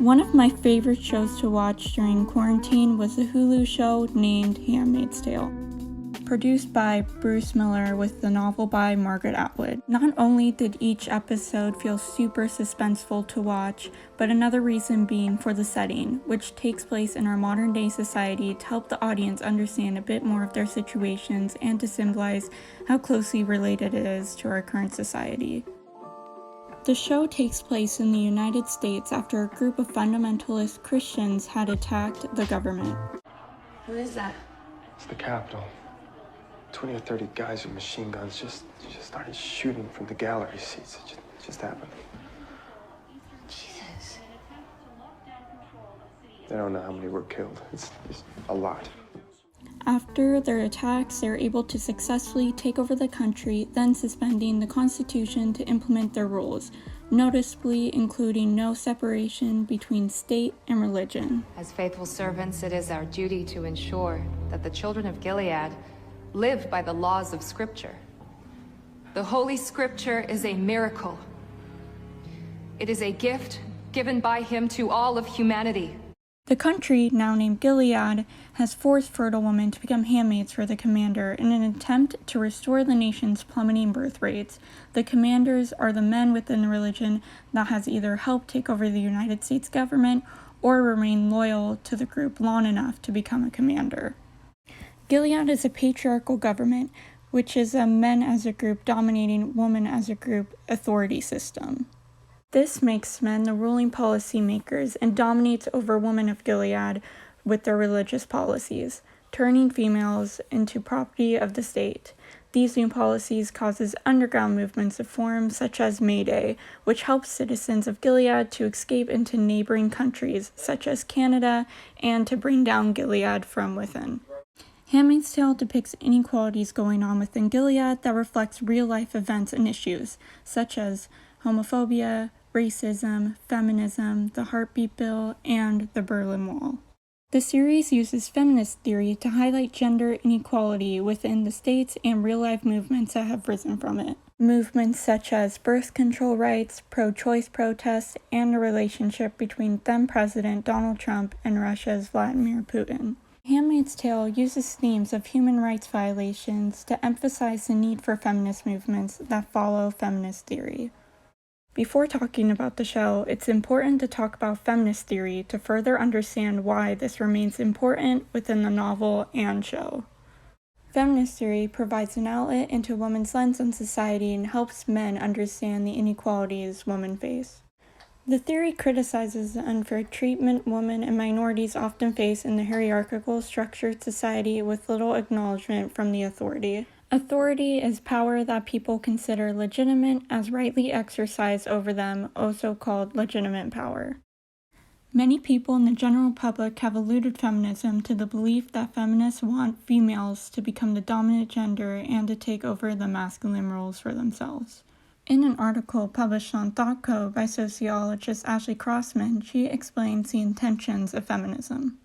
One of my favorite shows to watch during quarantine was a Hulu show named Handmaid's Tale, produced by Bruce Miller with the novel by Margaret Atwood. Not only did each episode feel super suspenseful to watch, but another reason being for the setting, which takes place in our modern day society to help the audience understand a bit more of their situations and to symbolize how closely related it is to our current society. The show takes place in the United States after a group of fundamentalist Christians had attacked the government. Who is that? It's the Capitol. 20 or 30 guys with machine guns just started shooting from the gallery seats. It just happened. Jesus. They don't know how many were killed. It's a lot. After their attacks, they were able to successfully take over the country, then suspending the Constitution to implement their rules, noticeably including no separation between state and religion. As faithful servants, it is our duty to ensure that the children of Gilead live by the laws of Scripture. The Holy Scripture is a miracle. It is a gift given by Him to all of humanity. The country, now named Gilead, has forced fertile women to become handmaids for the commander in an attempt to restore the nation's plummeting birth rates. The commanders are the men within the religion that has either helped take over the United States government or remain loyal to the group long enough to become a commander. Gilead is a patriarchal government, which is a men as a group dominating women as a group authority system. This makes men the ruling policymakers and dominates over women of Gilead with their religious policies, turning females into property of the state. These new policies causes underground movements of forms such as May Day, which helps citizens of Gilead to escape into neighboring countries such as Canada and to bring down Gilead from within. Handmaid's Tale depicts inequalities going on within Gilead that reflects real-life events and issues, such as homophobia, racism, feminism, the Heartbeat Bill, and the Berlin Wall. The series uses feminist theory to highlight gender inequality within the states and real-life movements that have risen from it. Movements such as birth control rights, pro-choice protests, and the relationship between then-President Donald Trump and Russia's Vladimir Putin. Handmaid's Tale uses themes of human rights violations to emphasize the need for feminist movements that follow feminist theory. Before talking about the show, it's important to talk about feminist theory to further understand why this remains important within the novel and show. Feminist theory provides an outlet into women's lens on society and helps men understand the inequalities women face. The theory criticizes the unfair treatment women and minorities often face in the hierarchical, structured society with little acknowledgement from the authority. Authority is power that people consider legitimate as rightly exercised over them, also called legitimate power. Many people in the general public have alluded feminism to the belief that feminists want females to become the dominant gender and to take over the masculine roles for themselves. In an article published on ThoughtCo by sociologist Ashley Crossman, she explains the intentions of feminism.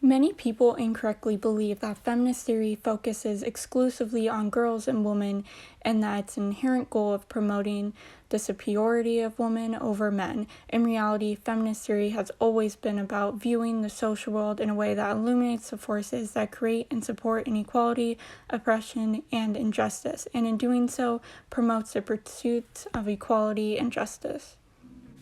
Many people incorrectly believe that feminist theory focuses exclusively on girls and women and that its inherent goal of promoting the superiority of women over men. In reality, feminist theory has always been about viewing the social world in a way that illuminates the forces that create and support inequality, oppression, and injustice, and in doing so, promotes the pursuit of equality and justice.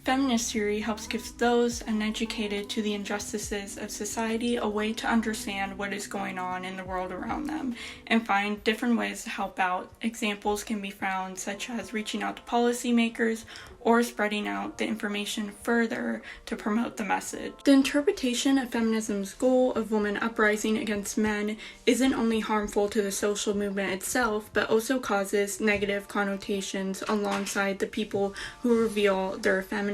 Feminist theory helps give those uneducated to the injustices of society a way to understand what is going on in the world around them and find different ways to help out. Examples can be found such as reaching out to policymakers or spreading out the information further to promote the message. The interpretation of feminism's goal of women uprising against men isn't only harmful to the social movement itself, but also causes negative connotations alongside the people who reveal they're feminist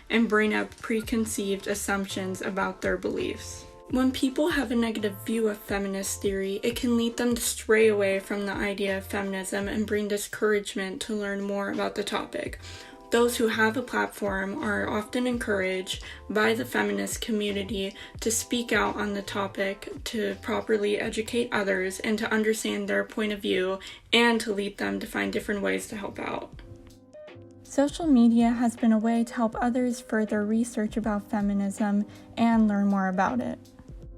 and bring up preconceived assumptions about their beliefs. When people have a negative view of feminist theory, it can lead them to stray away from the idea of feminism and bring discouragement to learn more about the topic. Those who have a platform are often encouraged by the feminist community to speak out on the topic, to properly educate others, and to understand their point of view, and to lead them to find different ways to help out. Social media has been a way to help others further research about feminism and learn more about it.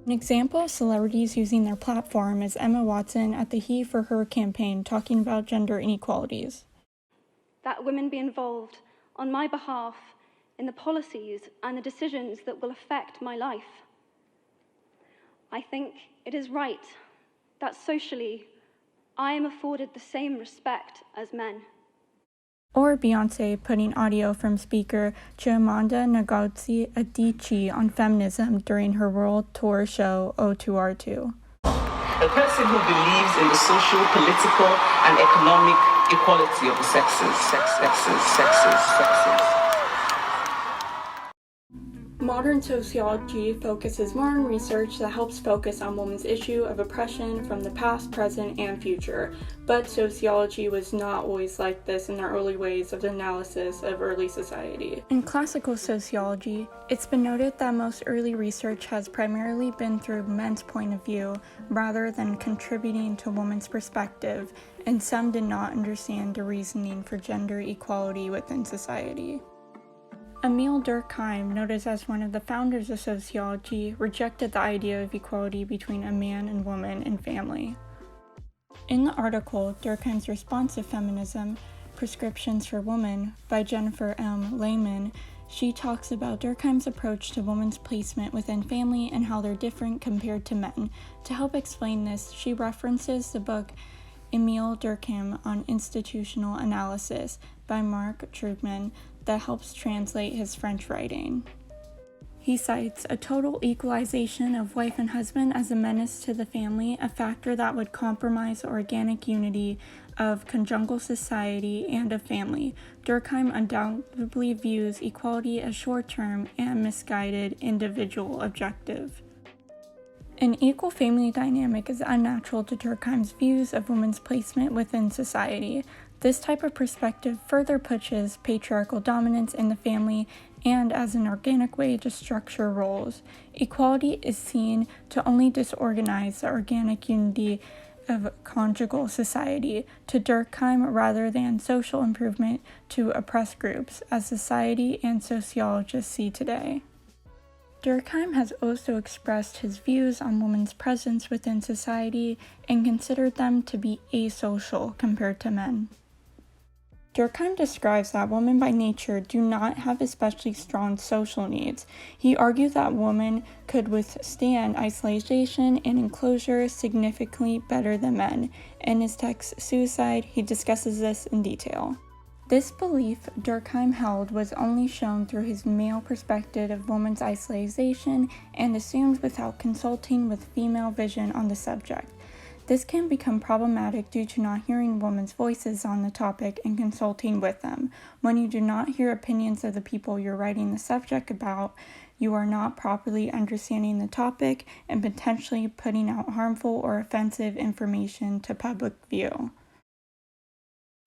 An example of celebrities using their platform is Emma Watson at the HeForShe campaign talking about gender inequalities. That women be involved on my behalf in the policies and the decisions that will affect my life. I think it is right that socially I am afforded the same respect as men. Or Beyoncé putting audio from speaker Jaminasantos Adichie on feminism during her world tour show O2R2. A person who believes in the social, political, and economic equality of the sexes. Modern sociology focuses more on research that helps focus on women's issue of oppression from the past, present, and future. But sociology was not always like this in the early ways of the analysis of early society. In classical sociology, it's been noted that most early research has primarily been through men's point of view rather than contributing to women's perspective, and some did not understand the reasoning for gender equality within society. Emile Durkheim, noted as one of the founders of sociology, rejected the idea of equality between a man and woman in family. In the article, Durkheim's Response to Feminism, Prescriptions for Women, by Jennifer M. Lehman, she talks about Durkheim's approach to women's placement within family and how they're different compared to men. To help explain this, she references the book Emile Durkheim on Institutional Analysis by Mark Trugman that helps translate his French writing. He cites a total equalization of wife and husband as a menace to the family, a factor that would compromise the organic unity of conjugal society and of family. Durkheim undoubtedly views equality as short-term and misguided individual objective. An equal family dynamic is unnatural to Durkheim's views of women's placement within society. This type of perspective further pushes patriarchal dominance in the family and as an organic way to structure roles. Equality is seen to only disorganize the organic unity of conjugal society, to Durkheim, rather than social improvement to oppressed groups, as society and sociologists see today. Durkheim has also expressed his views on women's presence within society and considered them to be asocial compared to men. Durkheim describes that women by nature do not have especially strong social needs. He argued that women could withstand isolation and enclosure significantly better than men. In his text Suicide, he discusses this in detail. This belief Durkheim held was only shown through his male perspective of women's isolation and assumed without consulting with female vision on the subject. This can become problematic due to not hearing women's voices on the topic and consulting with them. When you do not hear opinions of the people you're writing the subject about, you are not properly understanding the topic and potentially putting out harmful or offensive information to public view.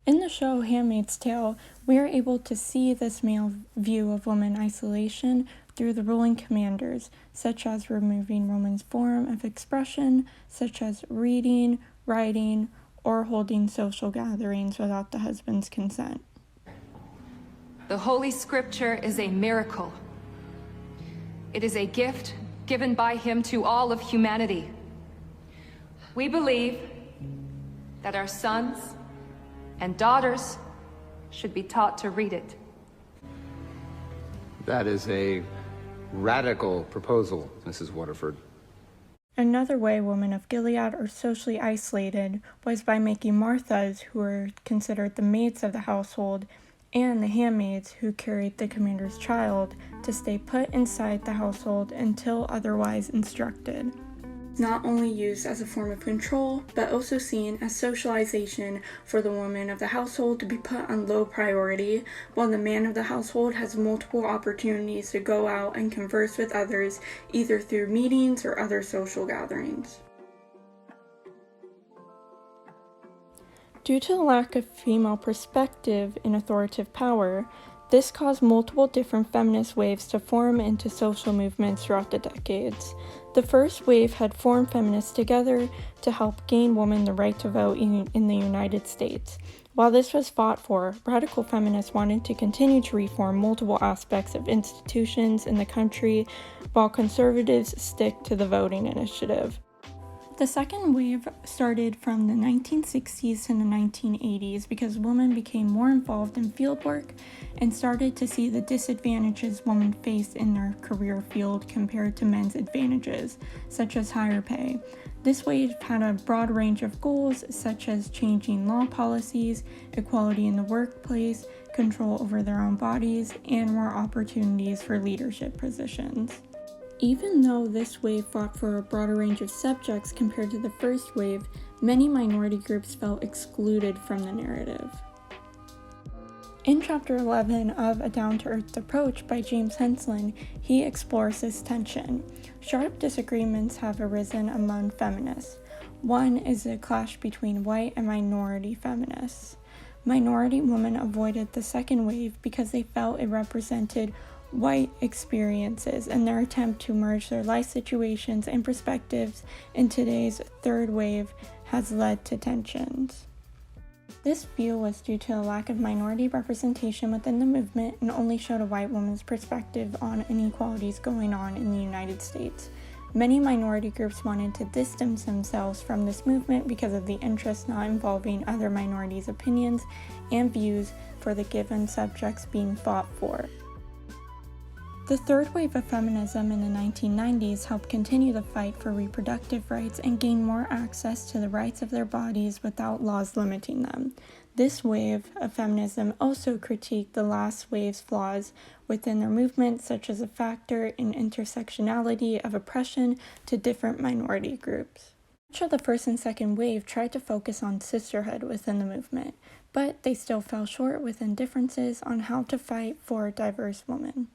In the show Handmaid's Tale, we are able to see this male view of woman isolation through the ruling commanders, such as removing women's form of expression, such as reading, writing, or holding social gatherings without the husband's consent. The Holy Scripture is a miracle. It is a gift given by Him to all of humanity. We believe that our sons and daughters should be taught to read it. That is a radical proposal, Mrs. Waterford. Another way women of Gilead are socially isolated was by making Marthas, who were considered the maids of the household, and the handmaids, who carried the commander's child, to stay put inside the household until otherwise instructed. Not only used as a form of control, but also seen as socialization for the woman of the household to be put on low priority, while the man of the household has multiple opportunities to go out and converse with others, either through meetings or other social gatherings. Due to the lack of female perspective in authoritative power, this caused multiple different feminist waves to form into social movements throughout the decades. The first wave had formed feminists together to help gain women the right to vote in the United States. While this was fought for, radical feminists wanted to continue to reform multiple aspects of institutions in the country, while conservatives stick to the voting initiative. The second wave started from the 1960s to the 1980s because women became more involved in fieldwork and started to see the disadvantages women faced in their career field compared to men's advantages, such as higher pay. This wave had a broad range of goals, such as changing law policies, equality in the workplace, control over their own bodies, and more opportunities for leadership positions. Even though this wave fought for a broader range of subjects compared to the first wave, many minority groups felt excluded from the narrative. In Chapter 11 of A Down-to-Earth Approach by James Henslin, he explores this tension. Sharp disagreements have arisen among feminists. One is a clash between white and minority feminists. Minority women avoided the second wave because they felt it represented white experiences and their attempt to merge their life situations and perspectives in today's third wave has led to tensions. This view was due to a lack of minority representation within the movement and only showed a white woman's perspective on inequalities going on in the United States. Many minority groups wanted to distance themselves from this movement because of the interest not involving other minorities' opinions and views for the given subjects being fought for. The third wave of feminism in the 1990s helped continue the fight for reproductive rights and gain more access to the rights of their bodies without laws limiting them. This wave of feminism also critiqued the last wave's flaws within their movement, such as a factor in intersectionality of oppression to different minority groups. Much of the first and second wave tried to focus on sisterhood within the movement, but they still fell short within differences on how to fight for diverse women.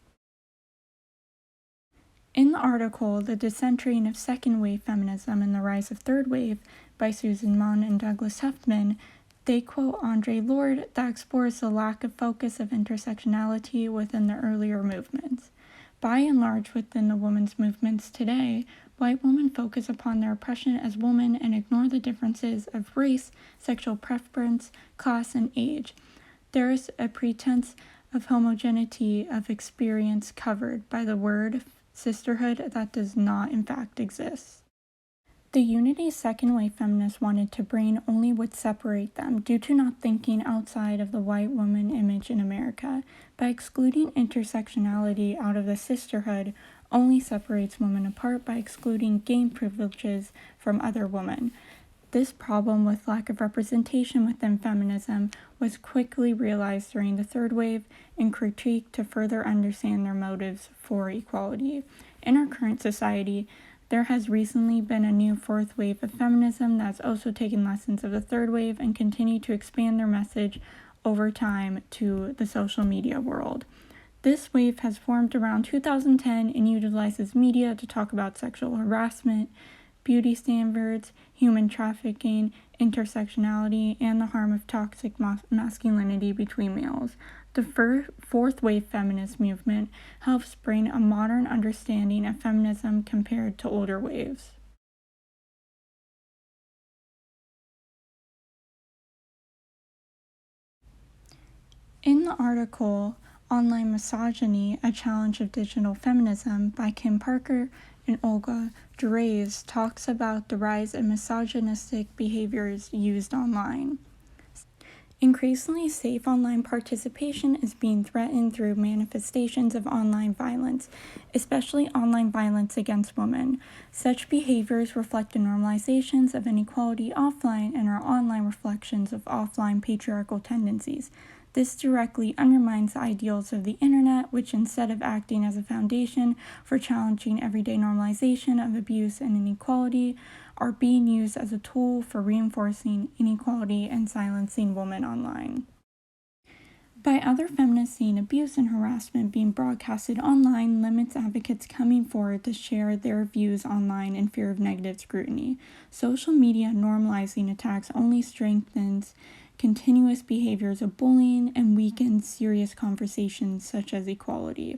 In the article, The Decentering of Second Wave Feminism and the Rise of Third Wave by Susan Munn and Douglas Huffman, they quote Audre Lorde that explores the lack of focus of intersectionality within the earlier movements. By and large, within the women's movements today, white women focus upon their oppression as women and ignore the differences of race, sexual preference, class, and age. There is a pretense of homogeneity of experience covered by the word sisterhood that does not in fact exist. The unity second wave feminists wanted to bring only would separate them due to not thinking outside of the white woman image in America. By excluding intersectionality out of the sisterhood only separates women apart by excluding gain privileges from other women. This problem with lack of representation within feminism was quickly realized during the third wave and critiqued to further understand their motives for equality. In our current society, there has recently been a new fourth wave of feminism that's also taken lessons of the third wave and continued to expand their message over time to the social media world. This wave has formed around 2010 and utilizes media to talk about sexual harassment, beauty standards, human trafficking, intersectionality, and the harm of toxic masculinity between males. The fourth wave feminist movement helps bring a modern understanding of feminism compared to older waves. In the article, Online Misogyny, A Challenge of Digital Feminism by Kim Parker and Olga Drexl talks about the rise of misogynistic behaviors used online. Increasingly safe online participation is being threatened through manifestations of online violence, especially online violence against women. Such behaviors reflect the normalizations of inequality offline and are online reflections of offline patriarchal tendencies. This directly undermines the ideals of the internet, which instead of acting as a foundation for challenging everyday normalization of abuse and inequality, are being used as a tool for reinforcing inequality and silencing women online. By other feminists seeing abuse and harassment being broadcasted online limits advocates coming forward to share their views online in fear of negative scrutiny. Social media normalizing attacks only strengthens continuous behaviors of bullying and weakens serious conversations such as equality.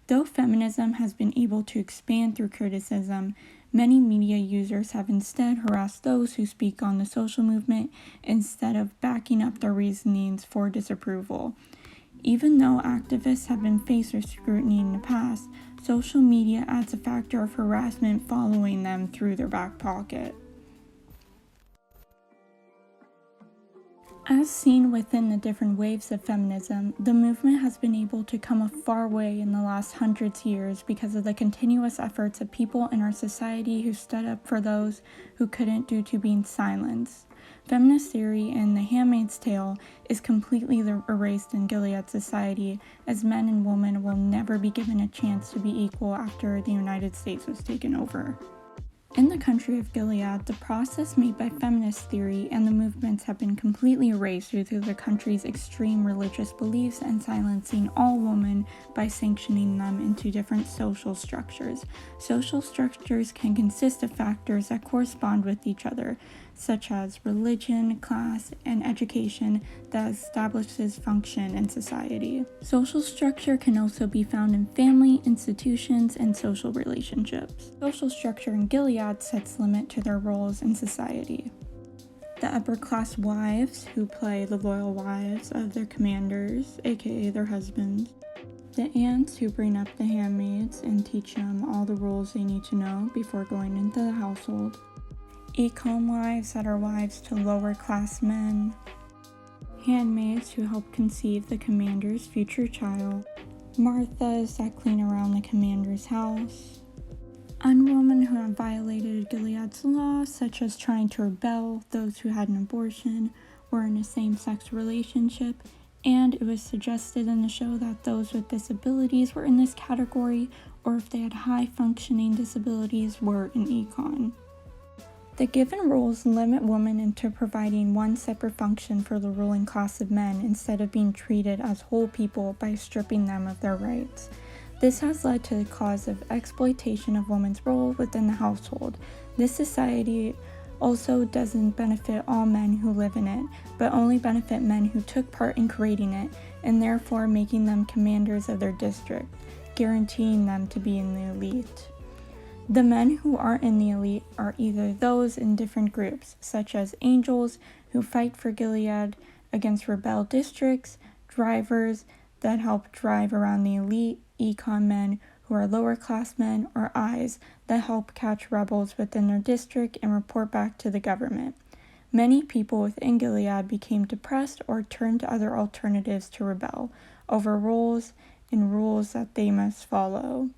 Though feminism has been able to expand through criticism, Many media users have instead harassed those who speak on the social movement instead of backing up their reasonings for disapproval. Even though activists have been faced with scrutiny in the past, social media adds a factor of harassment following them through their back pocket. As seen within the different waves of feminism, the movement has been able to come a far way in the last hundreds of years because of the continuous efforts of people in our society who stood up for those who couldn't due to being silenced. Feminist theory in The Handmaid's Tale is completely erased in Gilead society, as men and women will never be given a chance to be equal after the United States was taken over. In the country of Gilead, the process made by feminist theory and the movements have been completely erased due to the country's extreme religious beliefs and silencing all women by sanctioning them into different social structures. Social structures can consist of factors that correspond with each other, such as religion, class, and education that establishes function in society. Social structure can also be found in family, institutions, and social relationships. Social structure in Gilead sets limit to their roles in society. The upper class wives, who play the loyal wives of their commanders, aka their husbands. The aunts, who bring up the handmaids and teach them all the rules they need to know before going into the household. Econ wives that are wives to lower class men. Handmaids who help conceive the commander's future child. Marthas that clean around the commander's house. Unwomen who have violated Gilead's laws, such as trying to rebel, those who had an abortion, or in a same-sex relationship, and it was suggested in the show that those with disabilities were in this category, or if they had high-functioning disabilities were in econ. The given rules limit women into providing one separate function for the ruling class of men instead of being treated as whole people by stripping them of their rights. This has led to the cause of exploitation of women's role within the household. This society also doesn't benefit all men who live in it, but only benefit men who took part in creating it, and therefore making them commanders of their district, guaranteeing them to be in the elite. The men who aren't in the elite are either those in different groups, such as angels who fight for Gilead against rebel districts, drivers that help drive around the elite, econ men who are lower class men, or eyes that help catch rebels within their district and report back to the government. Many people within Gilead became depressed or turned to other alternatives to rebel over roles and rules that they must follow,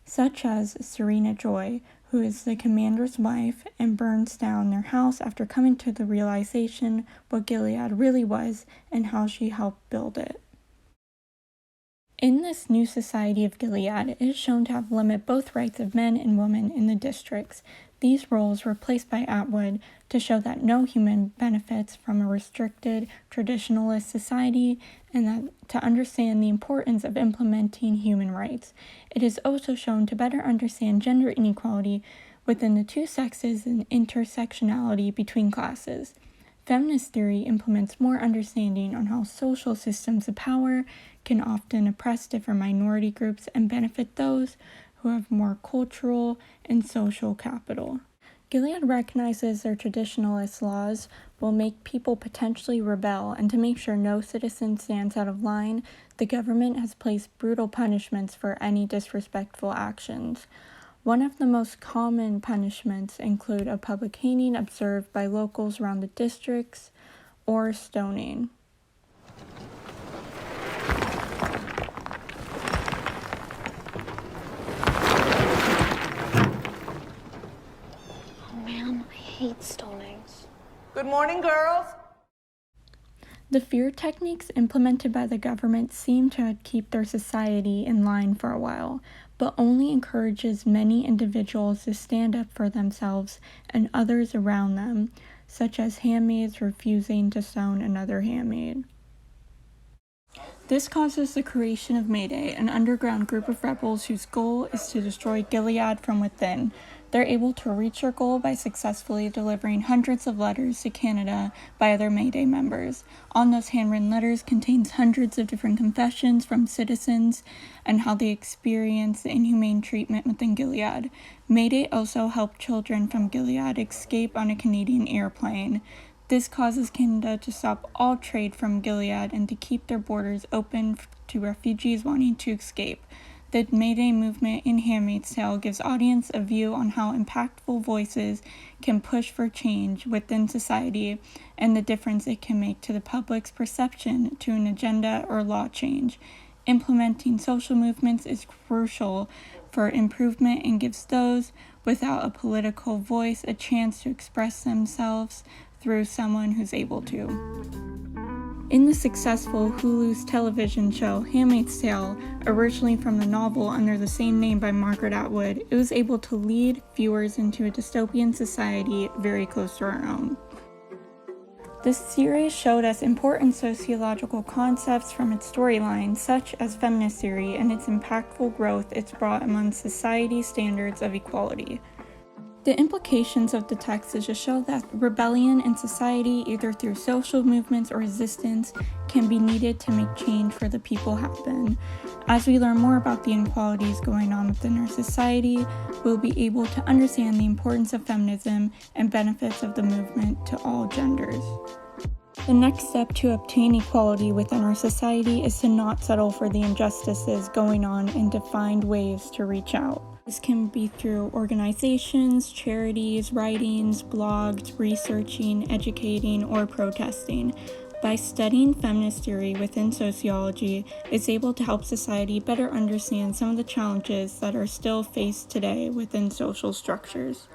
such as Serena Joy, who is the commander's wife and burns down their house after coming to the realization what Gilead really was and how she helped build it. In this new society of Gilead, it is shown to have limit both rights of men and women in the districts. These roles were placed by Atwood to show that no human benefits from a restricted, traditionalist society, and that to understand the importance of implementing human rights. It is also shown to better understand gender inequality within the two sexes and intersectionality between classes. Feminist theory implements more understanding on how social systems of power can often oppress different minority groups and benefit those who have more cultural and social capital. Gilead recognizes their traditionalist laws will make people potentially rebel, and to make sure no citizen stands out of line, the government has placed brutal punishments for any disrespectful actions. One of the most common punishments include a public hanging observed by locals around the districts or stoning. Oh man, I hate stonings. Good morning, girls. The fear techniques implemented by the government seem to keep their society in line for a while, but only encourages many individuals to stand up for themselves and others around them, such as handmaids refusing to stone another handmaid. This causes the creation of Mayday, an underground group of rebels whose goal is to destroy Gilead from within. They're able to reach their goal by successfully delivering hundreds of letters to Canada by other Mayday members. On those handwritten letters contains hundreds of different confessions from citizens and how they experience the inhumane treatment within Gilead. Mayday also helped children from Gilead escape on a Canadian airplane. This causes Canada to stop all trade from Gilead and to keep their borders open to refugees wanting to escape. The Mayday movement in Handmaid's Tale gives audience a view on how impactful voices can push for change within society and the difference it can make to the public's perception to an agenda or law change. Implementing social movements is crucial for improvement and gives those without a political voice a chance to express themselves through someone who's able to. In the successful Hulu's television show Handmaid's Tale, originally from the novel under the same name by Margaret Atwood, it was able to lead viewers into a dystopian society very close to our own. This series showed us important sociological concepts from its storyline, such as feminist theory and its impactful growth it's brought among society's standards of equality. The implications of the text is to show that rebellion in society, either through social movements or resistance, can be needed to make change for the people happen. As we learn more about the inequalities going on within our society, we'll be able to understand the importance of feminism and benefits of the movement to all genders. The next step to obtain equality within our society is to not settle for the injustices going on and to find ways to reach out. This can be through organizations, charities, writings, blogs, researching, educating, or protesting. By studying feminist theory within sociology, it's able to help society better understand some of the challenges that are still faced today within social structures.